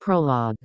Prologue.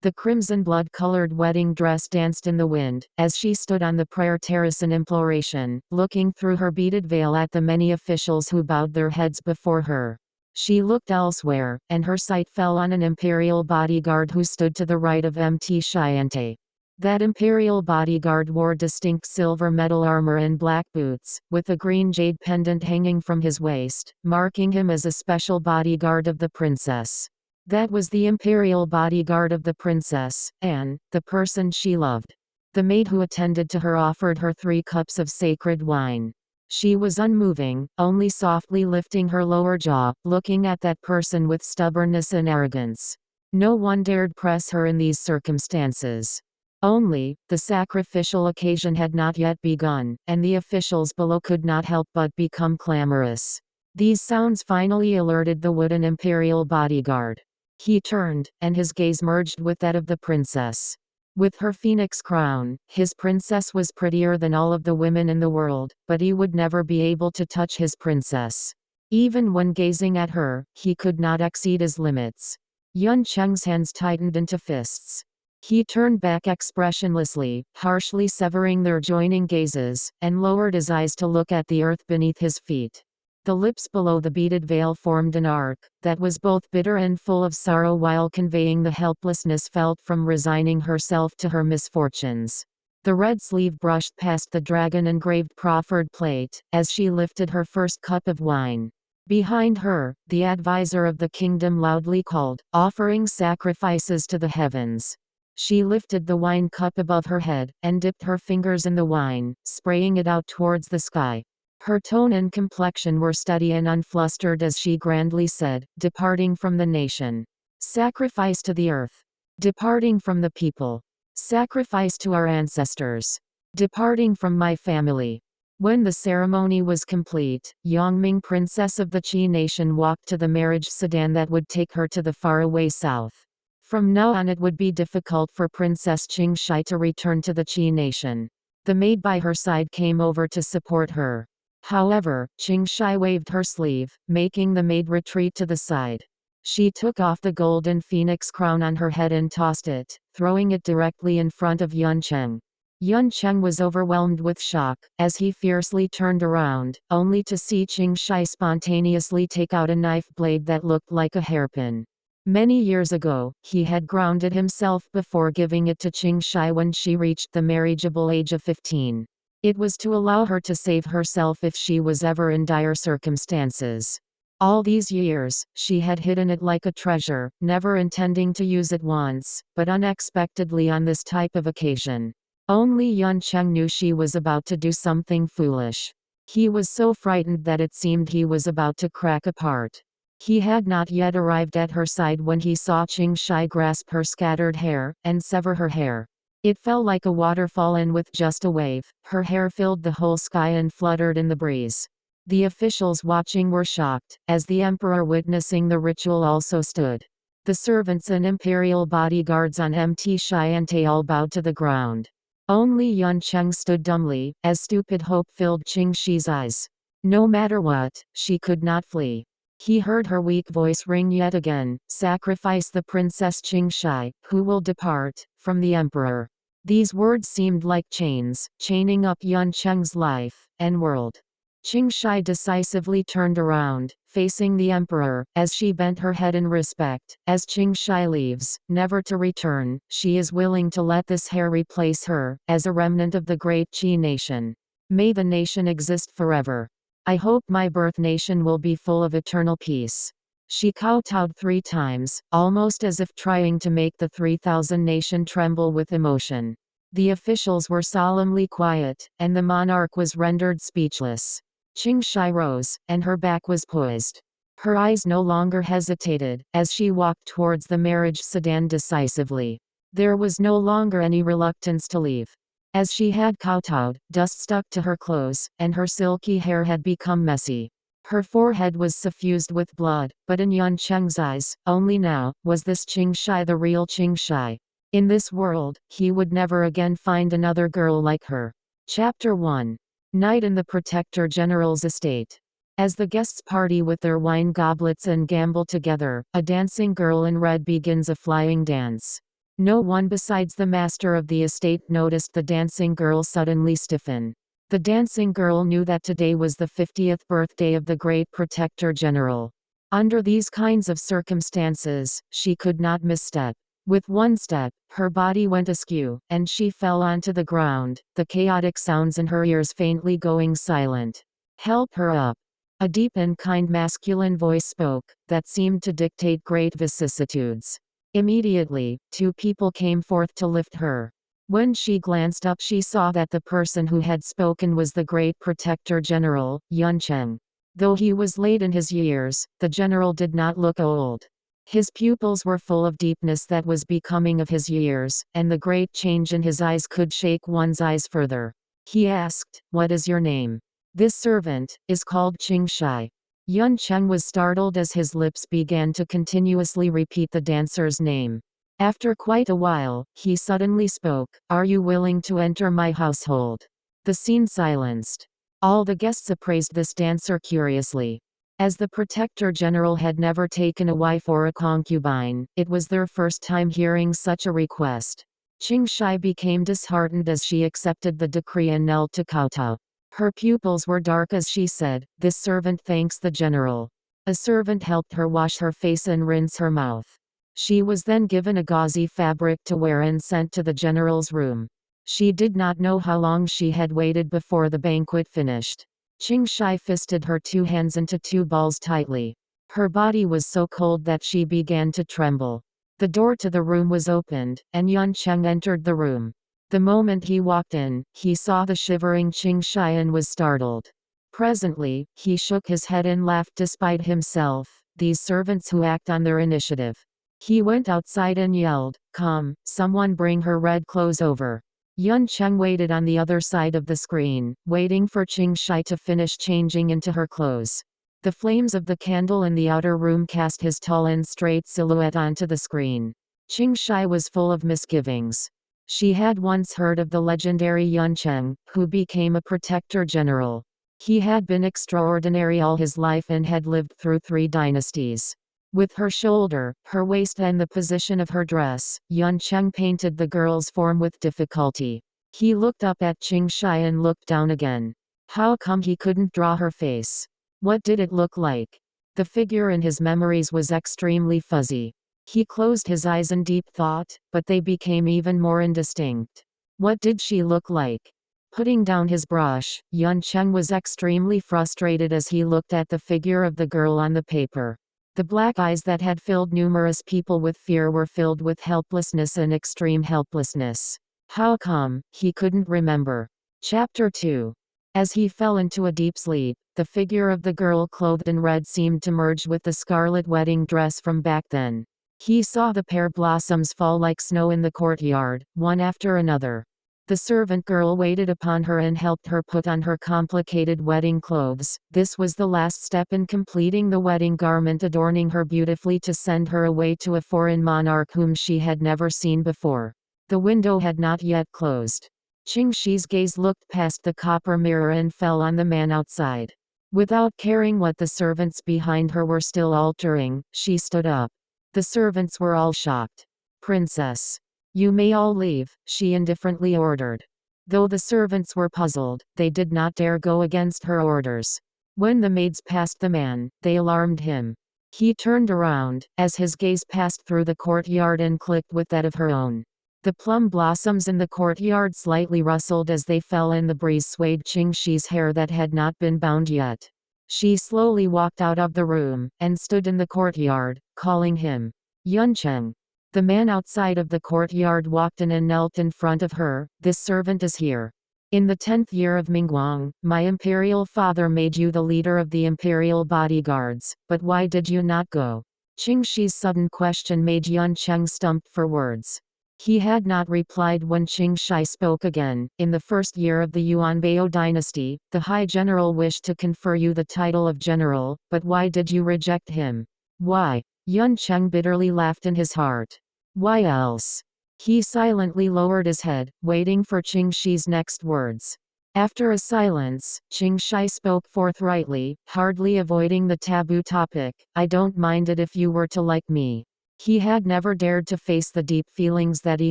The crimson blood-colored wedding dress danced in the wind, as she stood on the prayer terrace in imploration, looking through her beaded veil at the many officials who bowed their heads before her. She looked elsewhere, and her sight fell on an imperial bodyguard who stood to the right of Ꭲ⋋ᎪNN. That imperial bodyguard wore distinct silver metal armor and black boots, with a green jade pendant hanging from his waist, marking him as a special bodyguard of the princess. That was the imperial bodyguard of the princess, Anne, the person she loved. The maid who attended to her offered her 3 cups of sacred wine. She was unmoving, only softly lifting her lower jaw, looking at that person with stubbornness and arrogance. No one dared press her in these circumstances. Only, the sacrificial occasion had not yet begun, and the officials below could not help but become clamorous. These sounds finally alerted the wooden imperial bodyguard. He turned, and his gaze merged with that of the princess. With her phoenix crown, his princess was prettier than all of the women in the world, but he would never be able to touch his princess. Even when gazing at her, he could not exceed his limits. Yuan Cheng's hands tightened into fists. He turned back expressionlessly, harshly severing their joining gazes, and lowered his eyes to look at the earth beneath his feet. The lips below the beaded veil formed an arc that was both bitter and full of sorrow while conveying the helplessness felt from resigning herself to her misfortunes. The red sleeve brushed past the dragon-engraved proffered plate, as she lifted her first cup of wine. Behind her, the advisor of the kingdom loudly called, offering sacrifices to the heavens. She lifted the wine cup above her head, and dipped her fingers in the wine, spraying it out towards the sky. Her tone and complexion were steady and unflustered as she grandly said, "Departing from the nation. Sacrifice to the earth. Departing from the people. Sacrifice to our ancestors. Departing from my family." When the ceremony was complete, Yongming, princess of the Qi nation, walked to the marriage sedan that would take her to the faraway south. From now on it would be difficult for Princess Qing Shi to return to the Qi nation. The maid by her side came over to support her. However, Qing Shi waved her sleeve, making the maid retreat to the side. She took off the golden phoenix crown on her head and tossed it, throwing it directly in front of Yuan Cheng. Yuan Cheng was overwhelmed with shock, as he fiercely turned around, only to see Qing Shi spontaneously take out a knife blade that looked like a hairpin. Many years ago, he had grounded himself before giving it to Qing Shi when she reached the marriageable age of 15. It was to allow her to save herself if she was ever in dire circumstances. All these years, she had hidden it like a treasure, never intending to use it once, but unexpectedly on this type of occasion. Only Yuan Cheng knew she was about to do something foolish. He was so frightened that it seemed he was about to crack apart. He had not yet arrived at her side when he saw Qing Shi grasp her scattered hair, and sever her hair. It fell like a waterfall, and with just a wave, her hair filled the whole sky and fluttered in the breeze. The officials watching were shocked, as the emperor witnessing the ritual also stood. The servants and imperial bodyguards on Ꭲ⋋ᎪNN all bowed to the ground. Only Yuan Cheng stood dumbly, as stupid hope filled Qing Shi's eyes. No matter what, she could not flee. He heard her weak voice ring yet again, "Sacrifice the Princess Qing Shi, who will depart from the emperor." These words seemed like chains, chaining up Yuan Cheng's life and world. Qing Shi decisively turned around, facing the emperor, as she bent her head in respect. "As Qing Shi leaves, never to return, she is willing to let this hair replace her, as a remnant of the great Qi nation. May the nation exist forever. I hope my birth nation will be full of eternal peace." She kowtowed 3 times, almost as if trying to make the 3,000 nation tremble with emotion. The officials were solemnly quiet, and the monarch was rendered speechless. Qing Shi rose, and her back was poised. Her eyes no longer hesitated, as she walked towards the marriage sedan decisively. There was no longer any reluctance to leave. As she had kowtowed, dust stuck to her clothes, and her silky hair had become messy. Her forehead was suffused with blood, but in Yuan Cheng's eyes, only now, was this Qing Shi the real Qing Shi. In this world, he would never again find another girl like her. Chapter 1. Night in the Protector General's estate. As the guests party with their wine goblets and gamble together, a dancing girl in red begins a flying dance. No one besides the master of the estate noticed the dancing girl suddenly stiffen. The dancing girl knew that today was the 50th birthday of the great protector general. Under these kinds of circumstances, she could not misstep. With one step, her body went askew, and she fell onto the ground, the chaotic sounds in her ears faintly going silent. "Help her up." A deep and kind masculine voice spoke, that seemed to dictate great vicissitudes. Immediately, two people came forth to lift her. When she glanced up, she saw that the person who had spoken was the great protector general, ᎢℋᎪNN. Though he was late in his years, the general did not look old. His pupils were full of deepness that was becoming of his years, and the great change in his eyes could shake one's eyes further. He asked, "What is your name?" "This servant is called Qing Shi." ᎢℋᎪNN was startled as his lips began to continuously repeat the dancer's name. After quite a while, he suddenly spoke, "Are you willing to enter my household?" The scene silenced. All the guests appraised this dancer curiously. As the protector general had never taken a wife or a concubine, it was their first time hearing such a request. Qing Shi became disheartened as she accepted the decree and knelt to kowtow. Her pupils were dark as she said, "This servant thanks the general." A servant helped her wash her face and rinse her mouth. She was then given a gauzy fabric to wear and sent to the general's room. She did not know how long she had waited before the banquet finished. Qing Shi fisted her two hands into two balls tightly. Her body was so cold that she began to tremble. The door to the room was opened, and ᎢℋᎪNN entered the room. The moment he walked in, he saw the shivering Qing Shi and was startled. Presently, he shook his head and laughed despite himself. These servants who act on their initiative. He went outside and yelled, "Come, someone bring her red clothes over." ᎢℋᎪNN waited on the other side of the screen, waiting for Qing Shi to finish changing into her clothes. The flames of the candle in the outer room cast his tall and straight silhouette onto the screen. Qing Shi was full of misgivings. She had once heard of the legendary ᎢℋᎪNN, who became a protector general. He had been extraordinary all his life and had lived through 3 dynasties. With her shoulder, her waist and the position of her dress, ᎢℋᎪNN painted the girl's form with difficulty. He looked up at Qing Shi and looked down again. How come he couldn't draw her face? What did it look like? The figure in his memories was extremely fuzzy. He closed his eyes in deep thought, but they became even more indistinct. What did she look like? Putting down his brush, ᎢℋᎪNN was extremely frustrated as he looked at the figure of the girl on the paper. The black eyes that had filled numerous people with fear were filled with helplessness and extreme helplessness. How come, he couldn't remember. Chapter 2. As he fell into a deep sleep, the figure of the girl clothed in red seemed to merge with the scarlet wedding dress from back then. He saw the pear blossoms fall like snow in the courtyard, one after another. The servant girl waited upon her and helped her put on her complicated wedding clothes. This was the last step in completing the wedding garment adorning her beautifully to send her away to a foreign monarch whom she had never seen before. The window had not yet closed. Qing Shi's gaze looked past the copper mirror and fell on the man outside. Without caring what the servants behind her were still altering, she stood up. The servants were all shocked. "Princess, you may all leave," she indifferently ordered. Though the servants were puzzled, they did not dare go against her orders. When the maids passed the man, they alarmed him. He turned around, as his gaze passed through the courtyard and clicked with that of her own. The plum blossoms in the courtyard slightly rustled as they fell and the breeze swayed Qing Shi's hair that had not been bound yet. She slowly walked out of the room, and stood in the courtyard, calling him. "ᎢℋᎪNN." The man outside of the courtyard walked in and knelt in front of her. "This servant is here. In the 10th year of Mingguang, my imperial father made you the leader of the imperial bodyguards, but why did you not go?" Qing Shi's sudden question made ᎢℋᎪNN stumped for words. He had not replied when Qing Shi spoke again. "In the 1st year of the Yuanbao dynasty, the High General wished to confer you the title of general, but why did you reject him?" "Why?" ᎢℋᎪNN bitterly laughed in his heart. "Why else?" He silently lowered his head, waiting for Qing Shi's next words. After a silence, Qing Shi spoke forthrightly, hardly avoiding the taboo topic. I don't mind it if you were to like me. He had never dared to face the deep feelings that he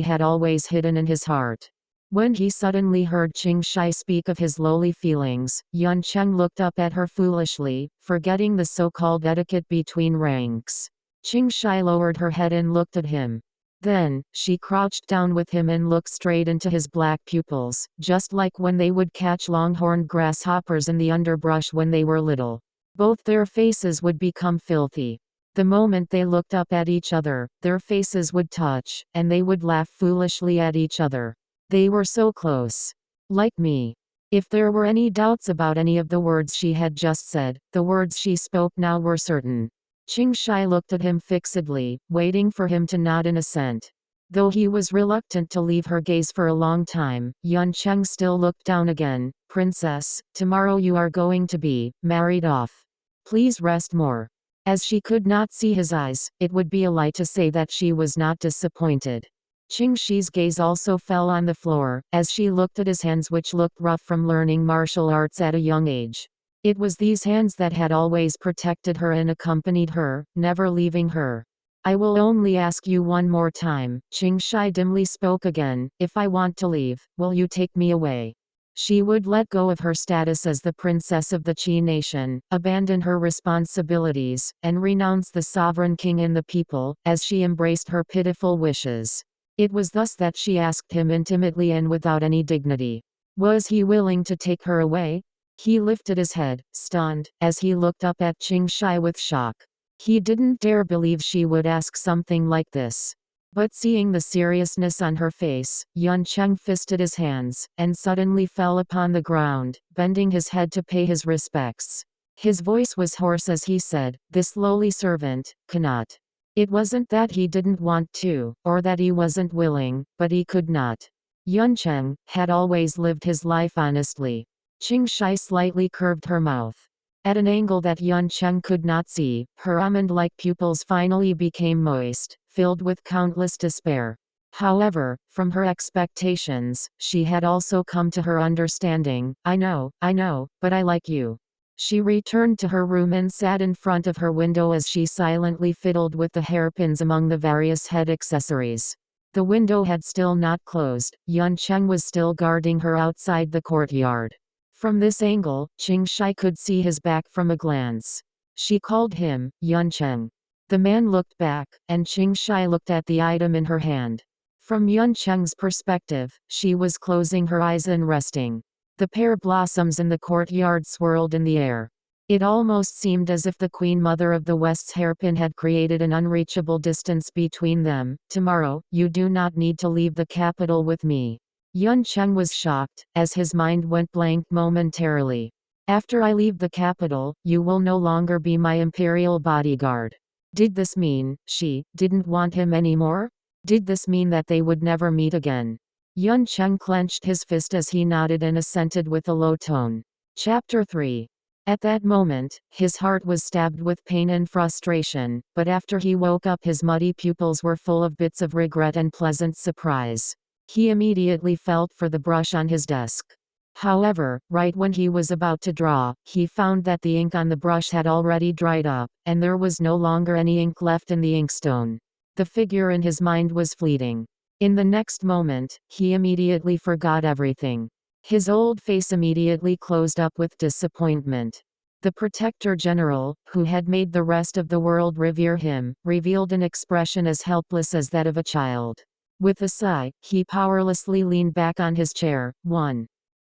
had always hidden in his heart. When he suddenly heard Qing Shi speak of his lowly feelings, Yuncheng looked up at her foolishly, forgetting the so-called etiquette between ranks. Qing Shi lowered her head and looked at him. Then, she crouched down with him and looked straight into his black pupils, just like when they would catch longhorned grasshoppers in the underbrush when they were little. Both their faces would become filthy. The moment they looked up at each other, their faces would touch, and they would laugh foolishly at each other. They were so close. Like me. If there were any doubts about any of the words she had just said, the words she spoke now were certain. Qing Shi looked at him fixedly, waiting for him to nod in assent. Though he was reluctant to leave her gaze for a long time, Yuncheng still looked down again. Princess, tomorrow you are going to be married off. Please rest more. As she could not see his eyes, it would be a lie to say that she was not disappointed. Qing Shi's gaze also fell on the floor, as she looked at his hands, which looked rough from learning martial arts at a young age. It was these hands that had always protected her and accompanied her, never leaving her. I will only ask you one more time, Qing Shi dimly spoke again, if I want to leave, will you take me away? She would let go of her status as the princess of the Qi nation, abandon her responsibilities, and renounce the sovereign king and the people, as she embraced her pitiful wishes. It was thus that she asked him intimately and without any dignity. Was he willing to take her away? He lifted his head, stunned, as he looked up at Qing Shi with shock. He didn't dare believe she would ask something like this. But seeing the seriousness on her face, Yuncheng fisted his hands, and suddenly fell upon the ground, bending his head to pay his respects. His voice was hoarse as he said, "This lowly servant cannot." It wasn't that he didn't want to, or that he wasn't willing, but he could not. Yuncheng had always lived his life honestly. Qing Shi slightly curved her mouth. At an angle that Yuncheng could not see, her almond-like pupils finally became moist, filled with countless despair. However, from her expectations, she had also come to her understanding. I know, but I like you. She returned to her room and sat in front of her window as she silently fiddled with the hairpins among the various head accessories. The window had still not closed. Yuncheng was still guarding her outside the courtyard. From this angle, Qing Shi could see his back from a glance. She called him, Yuncheng. The man looked back, and Qing Shi looked at the item in her hand. From Yuncheng's perspective, she was closing her eyes and resting. The pear blossoms in the courtyard swirled in the air. It almost seemed as if the Queen Mother of the West's hairpin had created an unreachable distance between them. Tomorrow, you do not need to leave the capital with me. Yuncheng was shocked, as his mind went blank momentarily. After I leave the capital, you will no longer be my imperial bodyguard. Did this mean she didn't want him anymore? Did this mean that they would never meet again? Yuncheng clenched his fist as he nodded and assented with a low tone. Chapter 3. At that moment, his heart was stabbed with pain and frustration, but after he woke up his muddy pupils were full of bits of regret and pleasant surprise. He immediately felt for the brush on his desk. However, right when he was about to draw, he found that the ink on the brush had already dried up, and there was no longer any ink left in the inkstone. The figure in his mind was fleeting. In the next moment, he immediately forgot everything. His old face immediately closed up with disappointment. The Protector General, who had made the rest of the world revere him, revealed an expression as helpless as that of a child. With a sigh, he powerlessly leaned back on his chair.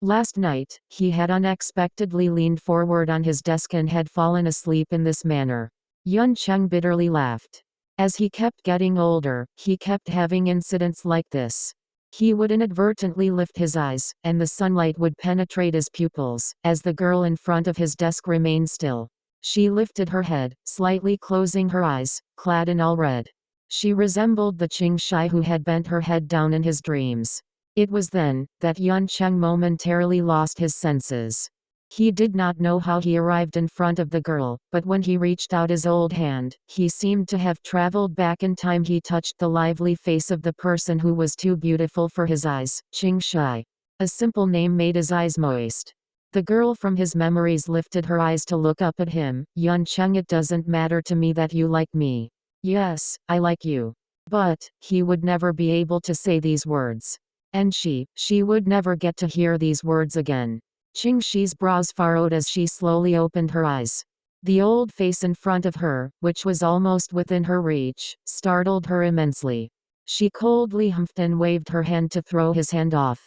Last night, he had unexpectedly leaned forward on his desk and had fallen asleep in this manner. Yuncheng bitterly laughed. As he kept getting older, he kept having incidents like this. He would inadvertently lift his eyes, and the sunlight would penetrate his pupils, as the girl in front of his desk remained still. She lifted her head, slightly closing her eyes, clad in all red. She resembled the Qing Shi who had bent her head down in his dreams. It was then that Yuncheng momentarily lost his senses. He did not know how he arrived in front of the girl, but when he reached out his old hand, he seemed to have traveled back in time. He touched the lively face of the person who was too beautiful for his eyes, Qing Shi. A simple name made his eyes moist. The girl from his memories lifted her eyes to look up at him. Ꭲ⋅⎪, it doesn't matter to me that you like me. Yes, I like you. But, he would never be able to say these words. And she would never get to hear these words again. Qing Shi's brows furrowed as she slowly opened her eyes. The old face in front of her, which was almost within her reach, startled her immensely. She coldly humphed and waved her hand to throw his hand off.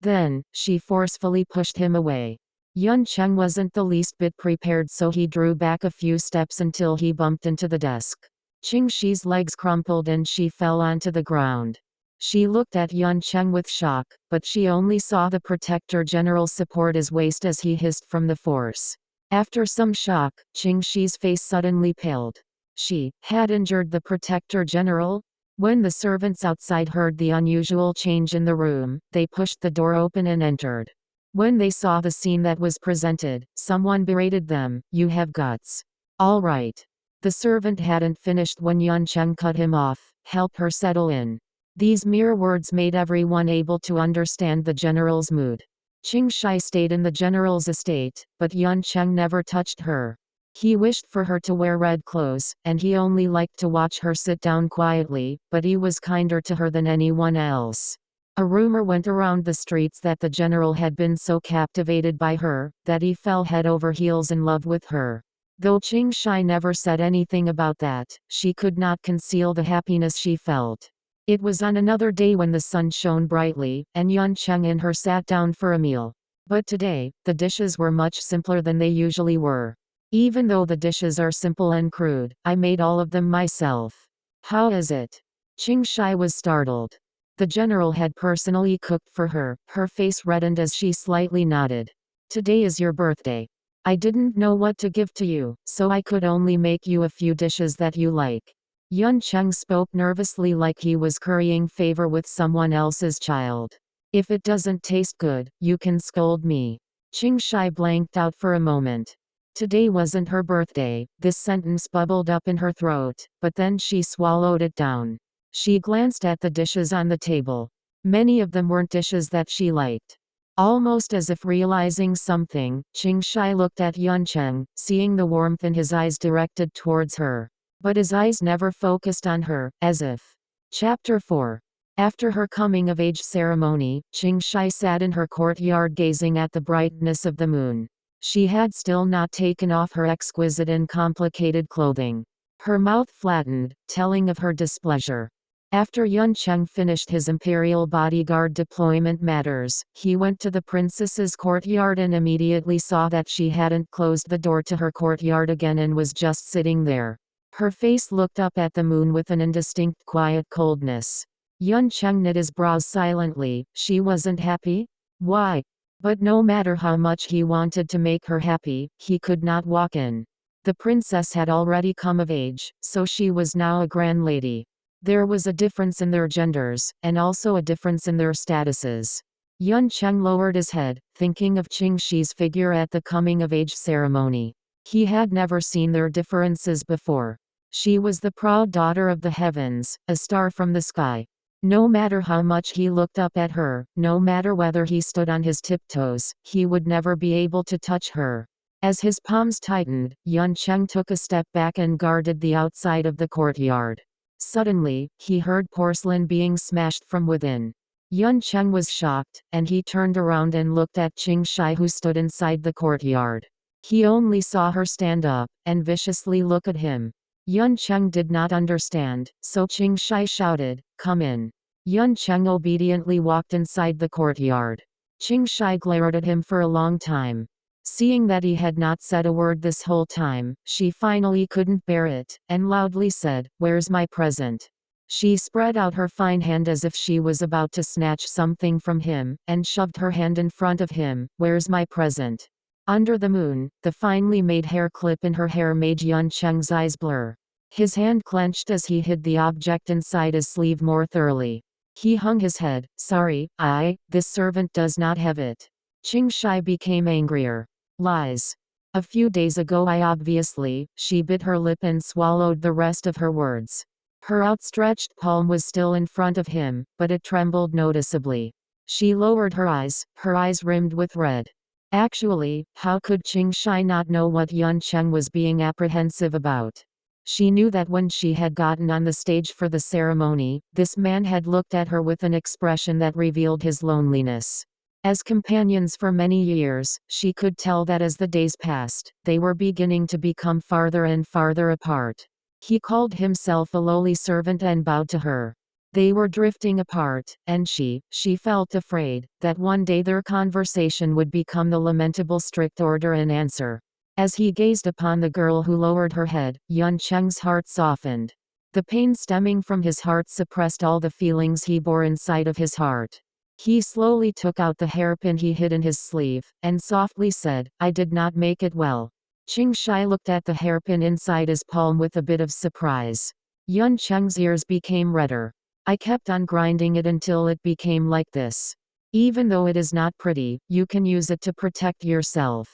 Then, she forcefully pushed him away. Ꭲ⋅⎪ wasn't the least bit prepared, so he drew back a few steps until he bumped into the desk. Qing Shi's legs crumpled and she fell onto the ground. She looked at Ꭲ⋅⎪ with shock, but she only saw the Protector General support his waist as he hissed from the force. After some shock, Qing Shi's face suddenly paled. She had injured the Protector General? When the servants outside heard the unusual change in the room, they pushed the door open and entered. When they saw the scene that was presented, someone berated them, "You have guts. All right." The servant hadn't finished when Ꭲ⋅⎪ cut him off. "Help her settle in." These mere words made everyone able to understand the general's mood. Qing Shi stayed in the general's estate, but Ꭲ⋅⎪ never touched her. He wished for her to wear red clothes, and he only liked to watch her sit down quietly, but he was kinder to her than anyone else. A rumor went around the streets that the general had been so captivated by her, that he fell head over heels in love with her. Though Qing Shi never said anything about that, she could not conceal the happiness she felt. It was on another day when the sun shone brightly, and Ꭲ⋅⎪ and her sat down for a meal. But today, the dishes were much simpler than they usually were. "Even though the dishes are simple and crude, I made all of them myself." "How is it?" Qing Shi was startled. The general had personally cooked for her. Her face reddened as she slightly nodded. "Today is your birthday. I didn't know what to give to you, so I could only make you a few dishes that you like." Ꭲ⋅⎪ spoke nervously like he was currying favor with someone else's child. "If it doesn't taste good, you can scold me." Qing Shi blanked out for a moment. Today wasn't her birthday. This sentence bubbled up in her throat, but then she swallowed it down. She glanced at the dishes on the table. Many of them weren't dishes that she liked. Almost as if realizing something, Qing Shi looked at Ꭲ⋅⎪, seeing the warmth in his eyes directed towards her. But his eyes never focused on her, as if. Chapter 4. After her coming-of-age ceremony, Qing Shi sat in her courtyard gazing at the brightness of the moon. She had still not taken off her exquisite and complicated clothing. Her mouth flattened, telling of her displeasure. After Ꭲ⋅⎪ finished his imperial bodyguard deployment matters, he went to the princess's courtyard and immediately saw that she hadn't closed the door to her courtyard again and was just sitting there. Her face looked up at the moon with an indistinct quiet coldness. Ꭲ⋅⎪ knit his brows silently. She wasn't happy? Why? But no matter how much he wanted to make her happy, he could not walk in. The princess had already come of age, so she was now a grand lady. There was a difference in their genders, and also a difference in their statuses. Ꭲ⋅⎪ lowered his head, thinking of Qing Shi's figure at the coming-of-age ceremony. He had never seen their differences before. She was the proud daughter of the heavens, a star from the sky. No matter how much he looked up at her, no matter whether he stood on his tiptoes, he would never be able to touch her. As his palms tightened, Ꭲ⋅⎪ took a step back and guarded the outside of the courtyard. Suddenly, he heard porcelain being smashed from within. Ꭲ⋅⎪ was shocked, and he turned around and looked at Qing Shi, who stood inside the courtyard. He only saw her stand up, and viciously look at him. Ꭲ⋅⎪ did not understand, so Qing Shi shouted, "Come in." Ꭲ⋅⎪ obediently walked inside the courtyard. Qing Shi glared at him for a long time. Seeing that he had not said a word this whole time, she finally couldn't bear it, and loudly said, "Where's my present?" She spread out her fine hand as if she was about to snatch something from him, and shoved her hand in front of him. "Where's my present?" Under the moon, the finely made hair clip in her hair made Ꭲ⋅⎪'s eyes blur. His hand clenched as he hid the object inside his sleeve more thoroughly. He hung his head. "Sorry, this servant does not have it." Qing Shi became angrier. "Lies. A few days ago obviously." She bit her lip and swallowed the rest of her words. Her outstretched palm was still in front of him, but it trembled noticeably. She lowered her eyes rimmed with red. Actually, how could Qing Shi not know what Ꭲ⋅⎪Nǒ was being apprehensive about? She knew that when she had gotten on the stage for the ceremony, this man had looked at her with an expression that revealed his loneliness. As companions for many years, she could tell that as the days passed, they were beginning to become farther and farther apart. He called himself a lowly servant and bowed to her. They were drifting apart, and she felt afraid that one day their conversation would become the lamentable strict order and answer. As he gazed upon the girl who lowered her head, Ꭲ⋅Nǒ's heart softened. The pain stemming from his heart suppressed all the feelings he bore inside of his heart. He slowly took out the hairpin he hid in his sleeve, and softly said, "I did not make it well." Qing Shi looked at the hairpin inside his palm with a bit of surprise. Ꭲ⋅Nǒ's ears became redder. "I kept on grinding it until it became like this. Even though it is not pretty, you can use it to protect yourself."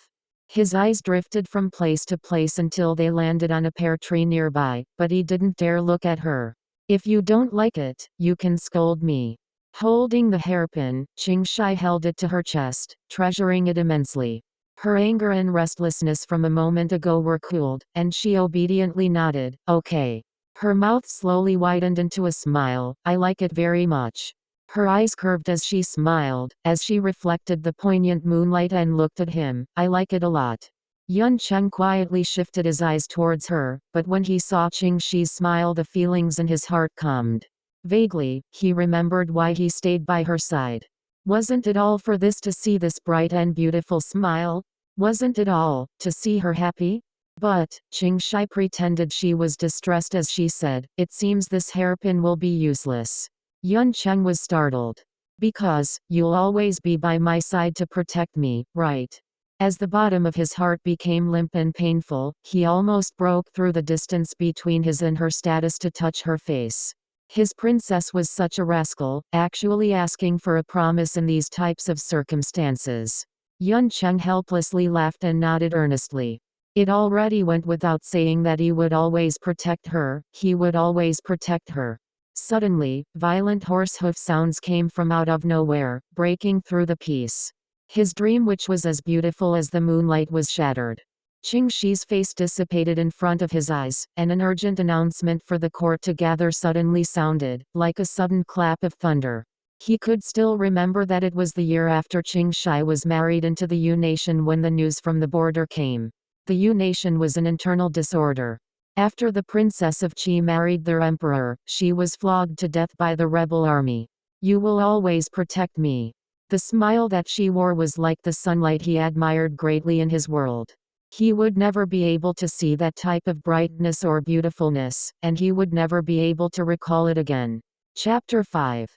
His eyes drifted from place to place until they landed on a pear tree nearby, but he didn't dare look at her. "If you don't like it, you can scold me." Holding the hairpin, Qing Shi held it to her chest, treasuring it immensely. Her anger and restlessness from a moment ago were cooled, and she obediently nodded, "Okay." Her mouth slowly widened into a smile, "I like it very much." Her eyes curved as she smiled, as she reflected the poignant moonlight and looked at him, "I like it a lot." Ꭲ⋅Nǒ quietly shifted his eyes towards her, but when he saw Qing Shi's smile the feelings in his heart calmed. Vaguely, he remembered why he stayed by her side. Wasn't it all for this, to see this bright and beautiful smile? Wasn't it all, to see her happy? But, Qing Shi pretended she was distressed as she said, "It seems this hairpin will be useless." Ꭲ⋅Nǒ was startled. "Because, you'll always be by my side to protect me, right?" As the bottom of his heart became limp and painful, he almost broke through the distance between his and her status to touch her face. His princess was such a rascal, actually asking for a promise in these types of circumstances. Ꭲ⋅Nǒ helplessly laughed and nodded earnestly. It already went without saying that he would always protect her, he would always protect her. Suddenly, violent horse hoof sounds came from out of nowhere, breaking through the peace. His dream, which was as beautiful as the moonlight, was shattered. Qing Shi's face dissipated in front of his eyes, and an urgent announcement for the court to gather suddenly sounded, like a sudden clap of thunder. He could still remember that it was the year after Qing Shi was married into the Yu nation when the news from the border came. The Yu nation was an internal disorder. After the princess of Qi married their emperor, she was flogged to death by the rebel army. "You will always protect me." The smile that she wore was like the sunlight he admired greatly in his world. He would never be able to see that type of brightness or beautifulness, and he would never be able to recall it again. Chapter 5.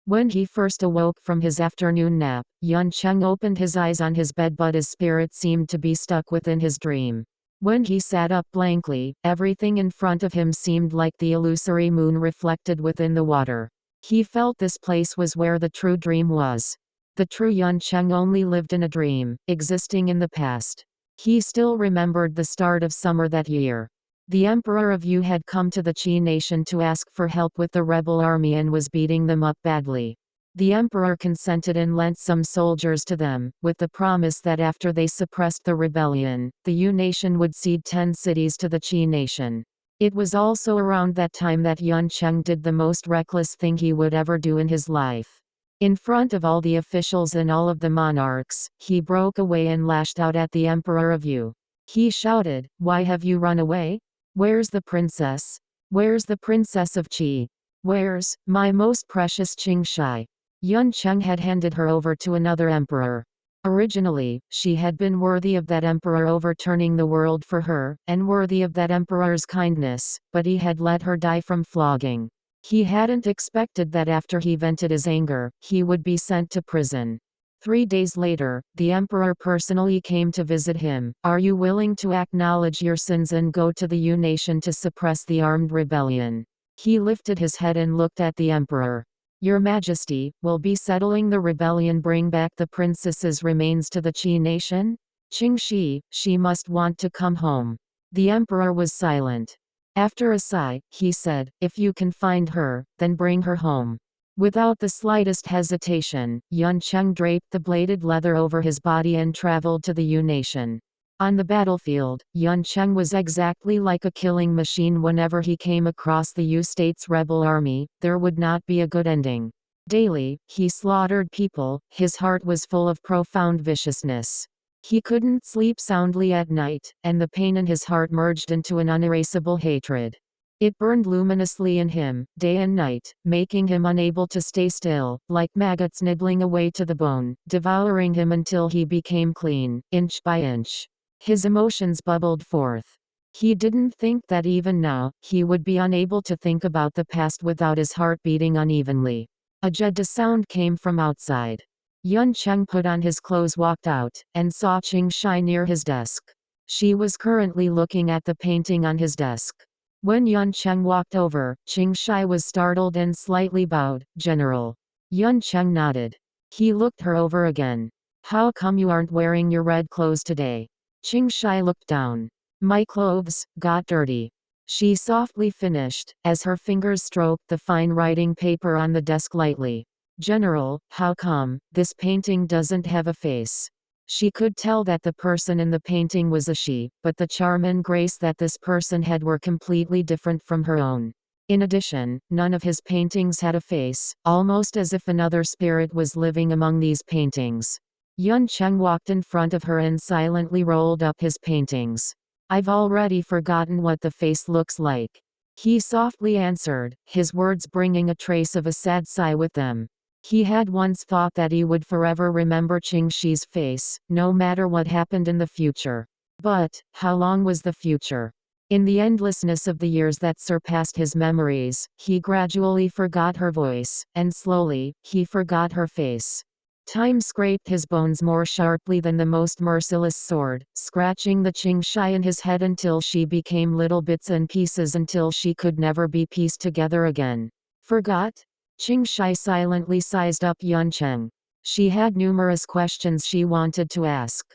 When he first awoke from his afternoon nap, Ꭲ⋅Nǒ opened his eyes on his bed, but his spirit seemed to be stuck within his dream. When he sat up blankly, everything in front of him seemed like the illusory moon reflected within the water. He felt this place was where the true dream was. The true Ꭲ⋅Nǒ only lived in a dream, existing in the past. He still remembered the start of summer that year. The emperor of Yu had come to the Qi nation to ask for help with the rebel army and was beating them up badly. The emperor consented and lent some soldiers to them, with the promise that after they suppressed the rebellion, the Yu nation would cede 10 cities to the Qi nation. It was also around that time that Ꭲ⋅Nǒ did the most reckless thing he would ever do in his life. In front of all the officials and all of the monarchs, he broke away and lashed out at the emperor of Yu. He shouted, "Why have you run away? Where's the princess? Where's the princess of Qi? Where's my most precious Qing Shi?" Ꭲ⋅Nǒ had handed her over to another emperor. Originally, she had been worthy of that emperor overturning the world for her, and worthy of that emperor's kindness, but he had let her die from flogging. He hadn't expected that after he vented his anger, he would be sent to prison. 3 days later, the emperor personally came to visit him. "Are you willing to acknowledge your sins and go to the Yu nation to suppress the armed rebellion?" He lifted his head and looked at the emperor. "Your Majesty, will be settling the rebellion bring back the princess's remains to the Qi nation? Qing Shi, she must want to come home." The emperor was silent. After a sigh, he said, "If you can find her, then bring her home." Without the slightest hesitation, ᎢℋᎪNN draped the bladed leather over his body and traveled to the Yu nation. On the battlefield, ᎢℋᎪNN was exactly like a killing machine. Whenever he came across the Yu state's rebel army, there would not be a good ending. Daily, he slaughtered people, his heart was full of profound viciousness. He couldn't sleep soundly at night, and the pain in his heart merged into an unerasable hatred. It burned luminously in him, day and night, making him unable to stay still, like maggots nibbling away to the bone, devouring him until he became clean, inch by inch. His emotions bubbled forth. He didn't think that even now, he would be unable to think about the past without his heart beating unevenly. A jada sound came from outside. ᎢℋᎪNN put on his clothes, walked out, and saw Qing Shi near his desk. She was currently looking at the painting on his desk. When ᎢℋᎪNN walked over, Qing Shi was startled and slightly bowed. "General." ᎢℋᎪNN nodded. He looked her over again. "How come you aren't wearing your red clothes today?" Qing Shi looked down. "My clothes got dirty," she softly finished, as her fingers stroked the fine writing paper on the desk lightly. "General, how come this painting doesn't have a face?" She could tell that the person in the painting was a she, but the charm and grace that this person had were completely different from her own. In addition, none of his paintings had a face, almost as if another spirit was living among these paintings. ᎢℋᎪNN walked in front of her and silently rolled up his paintings. "I've already forgotten what the face looks like," he softly answered, his words bringing a trace of a sad sigh with them. He had once thought that he would forever remember Qing Shi's face, no matter what happened in the future. But, how long was the future? In the endlessness of the years that surpassed his memories, he gradually forgot her voice, and slowly, he forgot her face. Time scraped his bones more sharply than the most merciless sword, scratching the Qing Shi in his head until she became little bits and pieces until she could never be pieced together again. Forgot? Qing Shi silently sized up ᎢℋᎪNN. She had numerous questions she wanted to ask.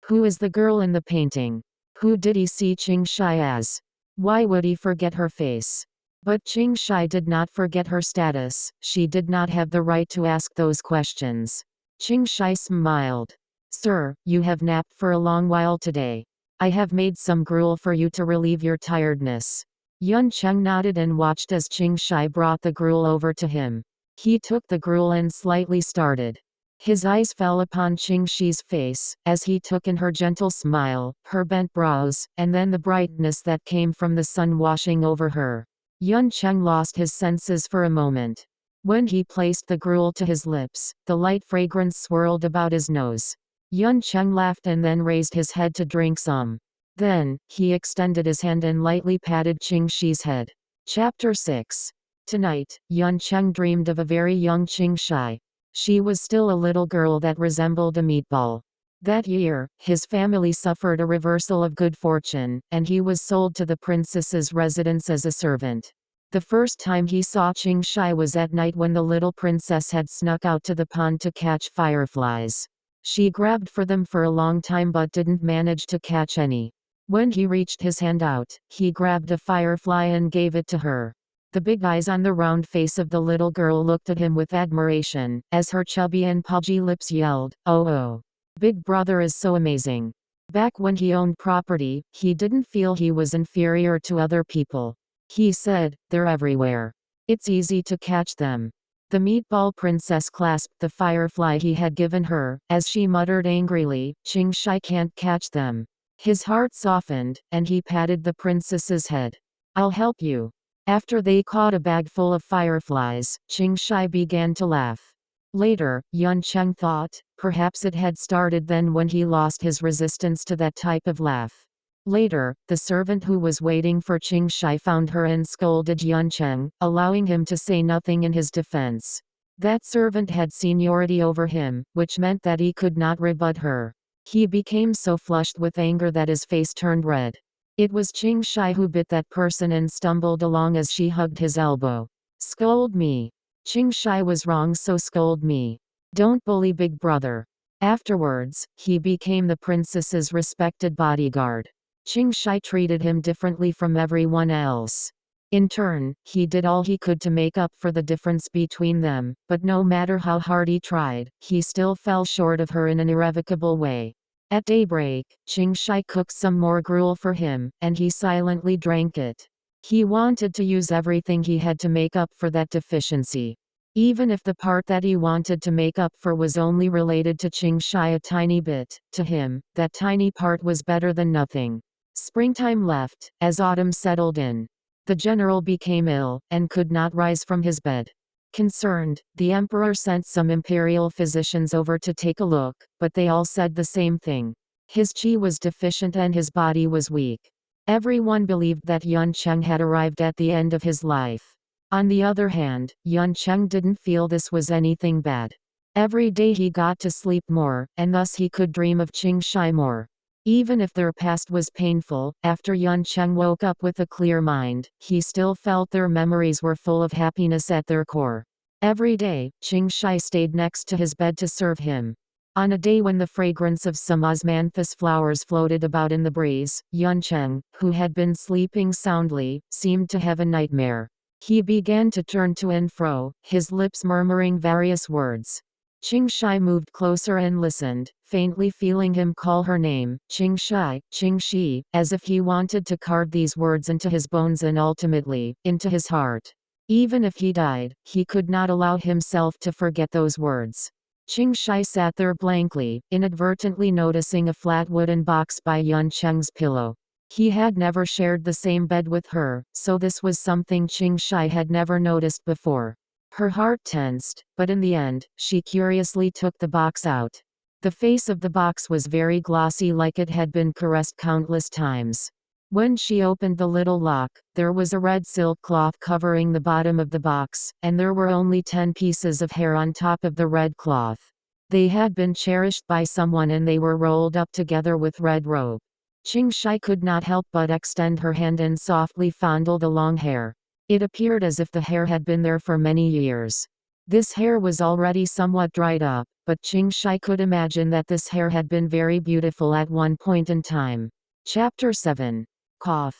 Who is the girl in the painting? Who did he see Qing Shi as? Why would he forget her face? But Qing Shi did not forget her status. She did not have the right to ask those questions. Qing Shi smiled. "Sir, you have napped for a long while today. I have made some gruel for you to relieve your tiredness." ᎢℋᎪNN nodded and watched as Qing Shi brought the gruel over to him. He took the gruel and slightly started. His eyes fell upon Qing Shi's face, as he took in her gentle smile, her bent brows, and then the brightness that came from the sun washing over her. ᎢℋᎪNN lost his senses for a moment. When he placed the gruel to his lips, the light fragrance swirled about his nose. ᎢℋᎪNN laughed and then raised his head to drink some. Then, he extended his hand and lightly patted Qing Shi's head. Chapter 6. Tonight, ᎢℋᎪNN dreamed of a very young Qing Shi. She was still a little girl that resembled a meatball. That year, his family suffered a reversal of good fortune, and he was sold to the princess's residence as a servant. The first time he saw Qing Shi was at night when the little princess had snuck out to the pond to catch fireflies. She grabbed for them for a long time but didn't manage to catch any. When he reached his hand out, he grabbed a firefly and gave it to her. The big eyes on the round face of the little girl looked at him with admiration, as her chubby and pudgy lips yelled, "Oh, Big Brother is so amazing." Back when he owned property, he didn't feel he was inferior to other people. He said, "They're everywhere. It's easy to catch them." The meatball princess clasped the firefly he had given her, as she muttered angrily, "Qing Shi can't catch them." His heart softened, and he patted the princess's head. "I'll help you." After they caught a bag full of fireflies, Qing Shi began to laugh. Later, ᎢℋᎪNN thought, perhaps it had started then when he lost his resistance to that type of laugh. Later, the servant who was waiting for Qing Shi found her and scolded ᎢℋᎪNN, allowing him to say nothing in his defense. That servant had seniority over him, which meant that he could not rebut her. He became so flushed with anger that his face turned red. It was Qing Shi who bit that person and stumbled along as she hugged his elbow. "Scold me. Qing Shi was wrong, so scold me. Don't bully Big Brother." Afterwards, he became the princess's respected bodyguard. Qing Shi treated him differently from everyone else. In turn, he did all he could to make up for the difference between them, but no matter how hard he tried, he still fell short of her in an irrevocable way. At daybreak, Qing Shi cooked some more gruel for him, and he silently drank it. He wanted to use everything he had to make up for that deficiency. Even if the part that he wanted to make up for was only related to Qing Shi a tiny bit, to him, that tiny part was better than nothing. Springtime left, as autumn settled in. The general became ill, and could not rise from his bed. Concerned, the emperor sent some imperial physicians over to take a look, but they all said the same thing. His qi was deficient and his body was weak. Everyone believed that ᎢℋᎪNN had arrived at the end of his life. On the other hand, ᎢℋᎪNN didn't feel this was anything bad. Every day he got to sleep more, and thus he could dream of Qing Shi more. Even if their past was painful, after ᎢℋᎪNN woke up with a clear mind, he still felt their memories were full of happiness at their core. Every day, Qing Shi stayed next to his bed to serve him. On a day when the fragrance of some osmanthus flowers floated about in the breeze, ᎢℋᎪNN, who had been sleeping soundly, seemed to have a nightmare. He began to turn to and fro, his lips murmuring various words. Qing Shi moved closer and listened, faintly feeling him call her name, Qing Shi, as if he wanted to carve these words into his bones and ultimately, into his heart. Even if he died, he could not allow himself to forget those words. Qing Shi sat there blankly, inadvertently noticing a flat wooden box by ᎢℋᎪNN's pillow. He had never shared the same bed with her, so this was something Qing Shi had never noticed before. Her heart tensed, but in the end, she curiously took the box out. The face of the box was very glossy, like it had been caressed countless times. When she opened the little lock, there was a red silk cloth covering the bottom of the box, and there were only 10 pieces of hair on top of the red cloth. They had been cherished by someone and they were rolled up together with red rope. Qing Shi could not help but extend her hand and softly fondle the long hair. It appeared as if the hair had been there for many years. This hair was already somewhat dried up, but Qing Shi could imagine that this hair had been very beautiful at one point in time. Chapter 7. Cough.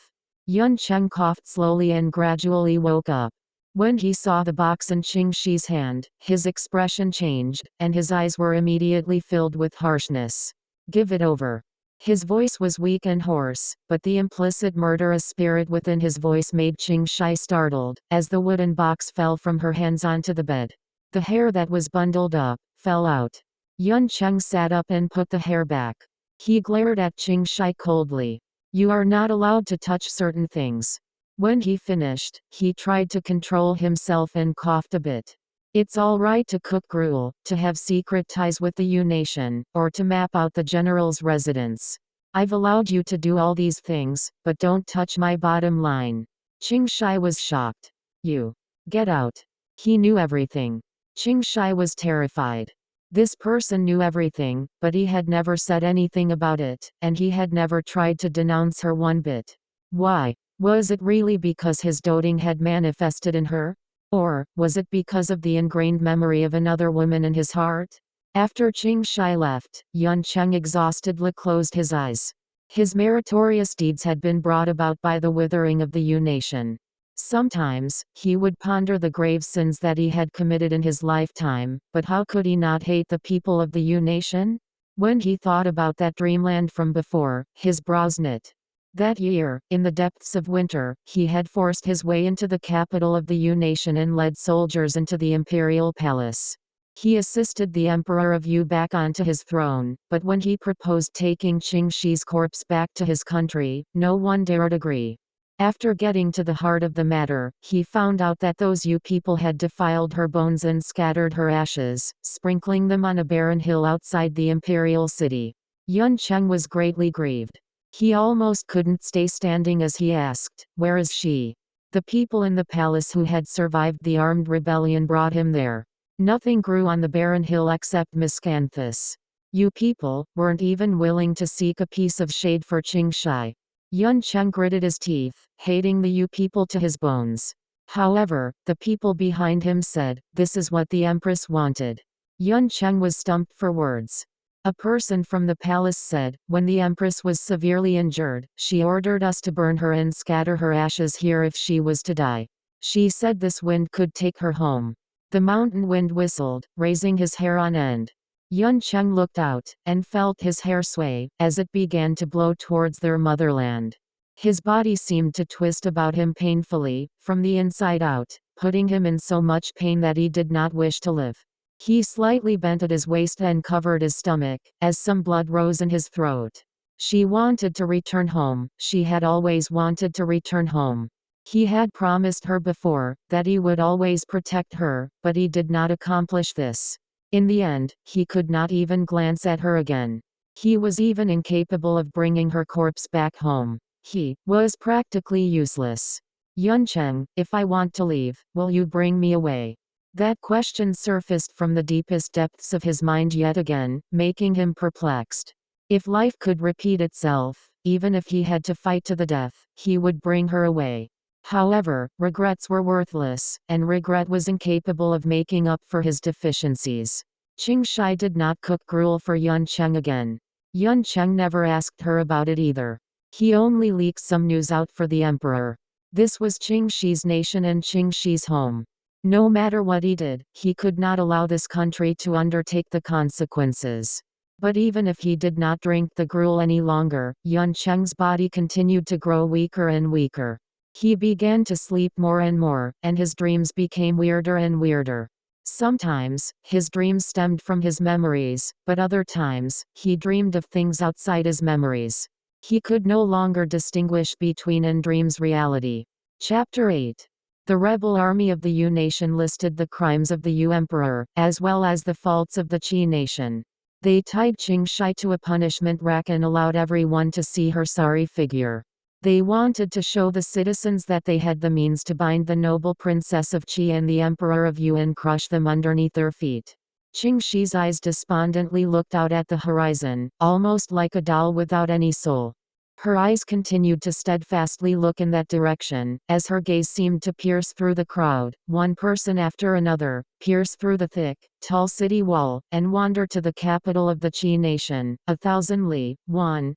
ᎢℋᎪNN coughed slowly and gradually woke up. When he saw the box in Qing Shi's hand, his expression changed, and his eyes were immediately filled with harshness. Give it over. His voice was weak and hoarse, but the implicit murderous spirit within his voice made Qing Shi startled, as the wooden box fell from her hands onto the bed. The hair that was bundled up, fell out. ᎢℋᎪNN sat up and put the hair back. He glared at Qing Shi coldly. You are not allowed to touch certain things. When he finished, he tried to control himself and coughed a bit. It's all right to cook gruel, to have secret ties with the Yu nation, or to map out the general's residence. I've allowed you to do all these things, but don't touch my bottom line. Qing Shi was shocked. You. Get out. He knew everything. Qing Shi was terrified. This person knew everything, but he had never said anything about it, and he had never tried to denounce her one bit. Why? Was it really because his doting had manifested in her? Or, was it because of the ingrained memory of another woman in his heart? After Qing Shi left, ᎢℋᎪNN exhaustedly closed his eyes. His meritorious deeds had been brought about by the withering of the Yu nation. Sometimes, he would ponder the grave sins that he had committed in his lifetime, but how could he not hate the people of the Yu nation? When he thought about that dreamland from before, his brows knit. That year, in the depths of winter, he had forced his way into the capital of the Yu nation and led soldiers into the imperial palace. He assisted the emperor of Yu back onto his throne, but when he proposed taking Qing Shi's corpse back to his country, no one dared agree. After getting to the heart of the matter, he found out that those Yu people had defiled her bones and scattered her ashes, sprinkling them on a barren hill outside the imperial city. ᎢℋᎪNN was greatly grieved. He almost couldn't stay standing as he asked, "Where is she?" The people in the palace who had survived the armed rebellion brought him there. Nothing grew on the barren hill except miscanthus. You people weren't even willing to seek a piece of shade for Qing Shi. ᎢℋᎪNN gritted his teeth, hating the Yu people to his bones. However, the people behind him said, this is what the empress wanted. ᎢℋᎪNN was stumped for words. A person from the palace said, when the empress was severely injured, she ordered us to burn her and scatter her ashes here if she was to die. She said this wind could take her home. The mountain wind whistled, raising his hair on end. ᎢℋᎪNN looked out, and felt his hair sway, as it began to blow towards their motherland. His body seemed to twist about him painfully, from the inside out, putting him in so much pain that he did not wish to live. He slightly bent at his waist and covered his stomach, as some blood rose in his throat. She wanted to return home, she had always wanted to return home. He had promised her before, that he would always protect her, but he did not accomplish this. In the end, he could not even glance at her again. He was even incapable of bringing her corpse back home. He was practically useless. ᎢℋᎪNN, if I want to leave, will you bring me away? That question surfaced from the deepest depths of his mind yet again, making him perplexed. If life could repeat itself, even if he had to fight to the death, he would bring her away. However, regrets were worthless, and regret was incapable of making up for his deficiencies. Qing Shi did not cook gruel for ᎢℋᎪNN again. ᎢℋᎪNN never asked her about it either. He only leaked some news out for the emperor. This was Qing Shi's nation and Qing Shi's home. No matter what he did, he could not allow this country to undertake the consequences. But even if he did not drink the gruel any longer, ᎢℋᎪNN's body continued to grow weaker and weaker. He began to sleep more and more, and his dreams became weirder and weirder. Sometimes, his dreams stemmed from his memories, but other times, he dreamed of things outside his memories. He could no longer distinguish between in dreams reality. Chapter 8. The rebel army of the Yu nation listed the crimes of the Yu emperor, as well as the faults of the Qi nation. They tied Qing Shi to a punishment rack and allowed everyone to see her sorry figure. They wanted to show the citizens that they had the means to bind the noble princess of Qi and the emperor of Yu and crush them underneath their feet. Qing Shi's eyes despondently looked out at the horizon, almost like a doll without any soul. Her eyes continued to steadfastly look in that direction, as her gaze seemed to pierce through the crowd, one person after another, pierce through the thick, tall city wall, and wander to the capital of the Qi nation, 1,000 li,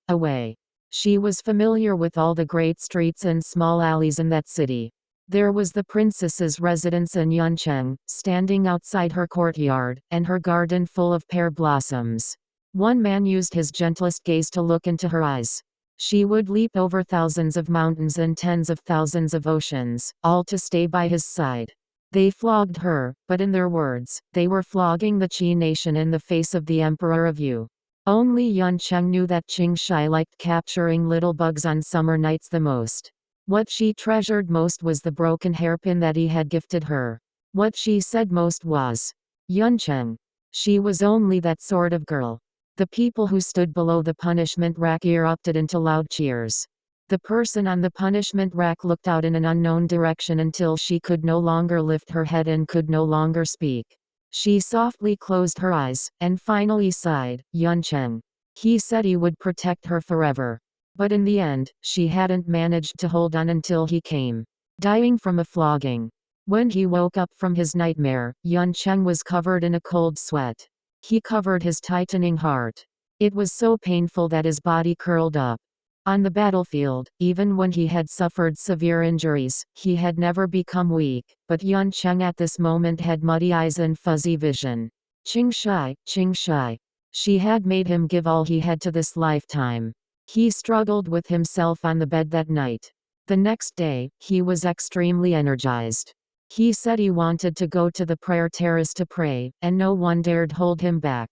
away. She was familiar with all the great streets and small alleys in that city. There was the princess's residence in ᎢℋᎪNN, standing outside her courtyard, and her garden full of pear blossoms. One man used his gentlest gaze to look into her eyes. She would leap over thousands of mountains and tens of thousands of oceans, all to stay by his side. They flogged her, but in their words, they were flogging the Qi nation in the face of the emperor of Yu. Only ᎢℋᎪNN knew that Qing Shi liked capturing little bugs on summer nights the most. What she treasured most was the broken hairpin that he had gifted her. What she said most was, ᎢℋᎪNN. She was only that sort of girl. The people who stood below the punishment rack erupted into loud cheers. The person on the punishment rack looked out in an unknown direction until she could no longer lift her head and could no longer speak. She softly closed her eyes, and finally sighed, ᎢℋᎪNN. He said he would protect her forever. But in the end, she hadn't managed to hold on until he came. Dying from a flogging. When he woke up from his nightmare, ᎢℋᎪNN was covered in a cold sweat. He covered his tightening heart. It was so painful that his body curled up. On the battlefield, even when he had suffered severe injuries, he had never become weak, but ᎢℋᎪNN at this moment had muddy eyes and fuzzy vision. Qing Shi, Qing Shi. She had made him give all he had to this lifetime. He struggled with himself on the bed that night. The next day, he was extremely energized. He said he wanted to go to the prayer terrace to pray, and no one dared hold him back.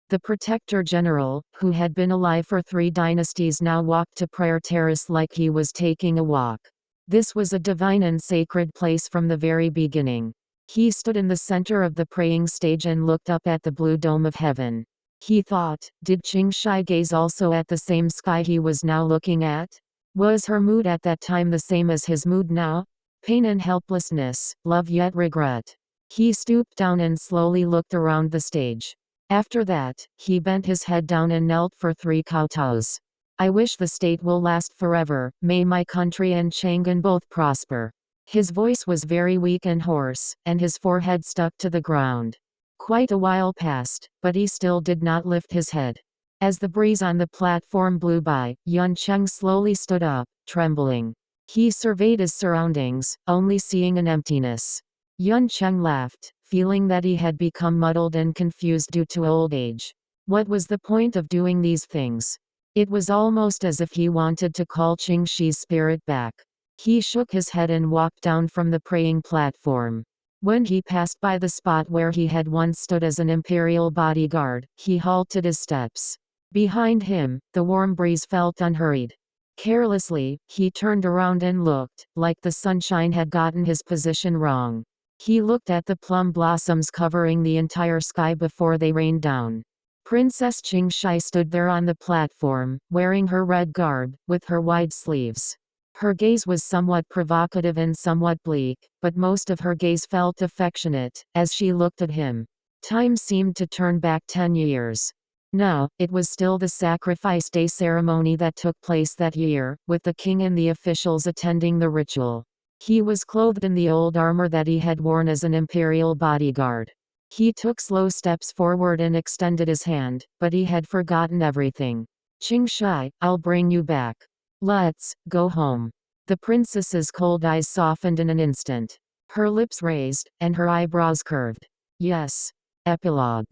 The protector general, who had been alive for 3 dynasties, now walked to prayer terrace like he was taking a walk. This was a divine and sacred place from the very beginning. He stood in the center of the praying stage and looked up at the blue dome of heaven. He thought, did Qing Shi gaze also at the same sky he was now looking at? Was her mood at that time the same as his mood now? Pain and helplessness, love yet regret. He stooped down and slowly looked around the stage. After that, he bent his head down and knelt for 3 kowtows. I wish the state will last forever, may my country and Chang'an both prosper. His voice was very weak and hoarse, and his forehead stuck to the ground. Quite a while passed, but he still did not lift his head. As the breeze on the platform blew by, Yuncheng slowly stood up, trembling. He surveyed his surroundings, only seeing an emptiness. Yuncheng laughed, feeling that he had become muddled and confused due to old age. What was the point of doing these things? It was almost as if he wanted to call Qing Shi's spirit back. He shook his head and walked down from the praying platform. When he passed by the spot where he had once stood as an imperial bodyguard, he halted his steps. Behind him, the warm breeze felt unhurried. Carelessly, he turned around and looked, like the sunshine had gotten his position wrong. He looked at the plum blossoms covering the entire sky before they rained down. Princess Qing Shi stood there on the platform, wearing her red garb, with her wide sleeves. Her gaze was somewhat provocative and somewhat bleak, but most of her gaze felt affectionate, as she looked at him. Time seemed to turn back 10 years. No, it was still the sacrifice day ceremony that took place that year, with the king and the officials attending the ritual. He was clothed in the old armor that he had worn as an imperial bodyguard. He took slow steps forward and extended his hand, but he had forgotten everything. Qing Shi, I'll bring you back. Let's go home. The princess's cold eyes softened in an instant. Her lips raised, and her eyebrows curved. Yes. Epilogue.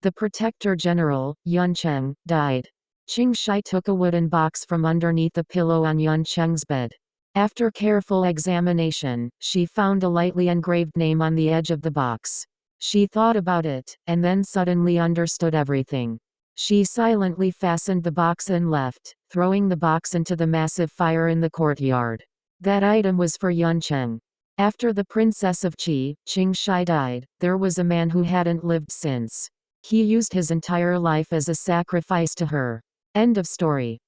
The Protector General, Yuncheng, died. Qing Shi took a wooden box from underneath the pillow on Yuncheng's bed. After careful examination, she found a lightly engraved name on the edge of the box. She thought about it, and then suddenly understood everything. She silently fastened the box and left, throwing the box into the massive fire in the courtyard. That item was for Yuncheng. After the Princess of Qi, Qing Shi died, there was a man who hadn't lived since. He used his entire life as a sacrifice to her. End of story.